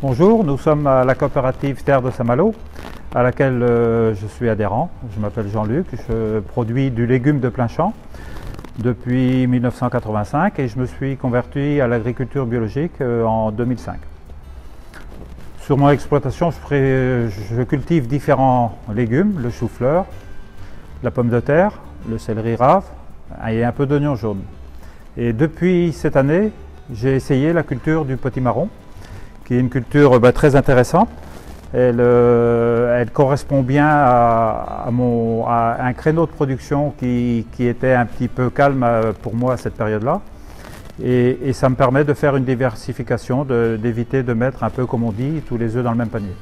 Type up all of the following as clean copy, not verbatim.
Bonjour, nous sommes à la coopérative Terre de Saint-Malo, à laquelle je suis adhérent. Je m'appelle Jean-Luc, je produis du légume de plein champ depuis 1985 et je me suis converti à l'agriculture biologique en 2005. Sur mon exploitation, je cultive différents légumes, le chou-fleur, la pomme de terre, le céleri rave et un peu d'oignon jaune. Et depuis cette année, j'ai essayé la culture du potimarron, qui est une culture très intéressante. Elle correspond bien à un créneau de production qui était un petit peu calme pour moi à cette période-là. Et ça me permet de faire une diversification, d'éviter de mettre un peu, comme on dit, tous les œufs dans le même panier.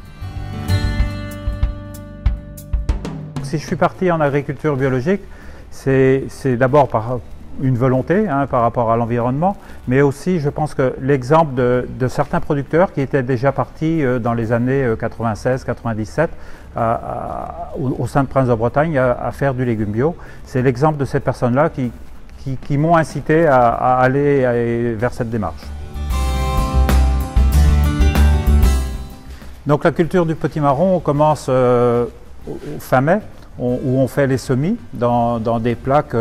Si je suis parti en agriculture biologique, c'est d'abord par une volonté par rapport à l'environnement, mais aussi je pense que l'exemple de certains producteurs qui étaient déjà partis dans les années 96-97 au sein de Prince de Bretagne à faire du légume bio, c'est l'exemple de ces personnes-là qui m'ont incité à aller vers cette démarche. Donc la culture du potimarron, on commence fin mai, où on fait les semis dans des plaques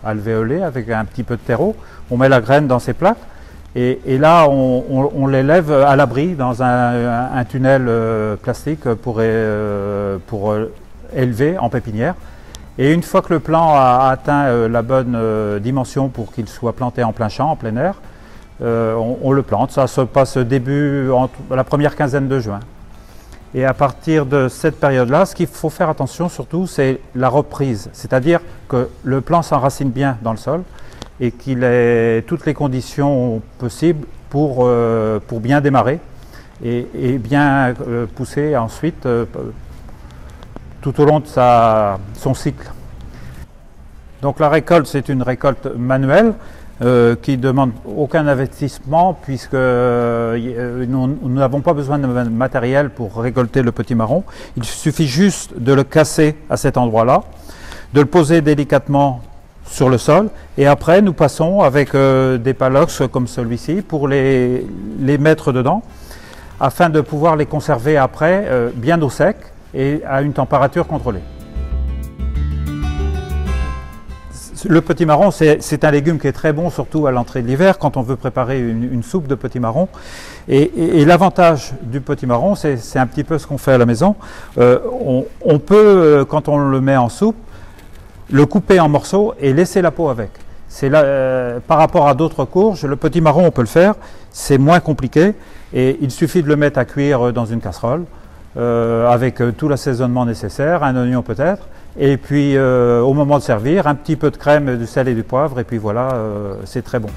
alvéolées avec un petit peu de terreau. On met la graine dans ces plaques et là on les lève à l'abri dans un tunnel plastique pour élever en pépinière. Et une fois que le plant a atteint la bonne dimension pour qu'il soit planté en plein champ, en plein air, on le plante. Ça se passe la première quinzaine de juin. Et à partir de cette période-là, ce qu'il faut faire attention surtout, c'est la reprise. C'est-à-dire que le plant s'enracine bien dans le sol et qu'il ait toutes les conditions possibles pour bien démarrer et bien pousser ensuite tout au long de son cycle. Donc la récolte, c'est une récolte manuelle qui ne demande aucun investissement puisque nous n'avons pas besoin de matériel pour récolter le potimarron. Il suffit juste de le casser à cet endroit-là, de le poser délicatement sur le sol et après nous passons avec des palox comme celui-ci pour les mettre dedans afin de pouvoir les conserver après bien au sec et à une température contrôlée. Le potimarron, c'est un légume qui est très bon, surtout à l'entrée de l'hiver, quand on veut préparer une soupe de potimarron. Et l'avantage du potimarron, c'est un petit peu ce qu'on fait à la maison. On peut, quand on le met en soupe, le couper en morceaux et laisser la peau avec. Par rapport à d'autres courges, le potimarron, on peut le faire, c'est moins compliqué. Et il suffit de le mettre à cuire dans une casserole, avec tout l'assaisonnement nécessaire, un oignon peut-être. Et puis au moment de servir, un petit peu de crème, du sel et du poivre, et puis voilà, c'est très bon.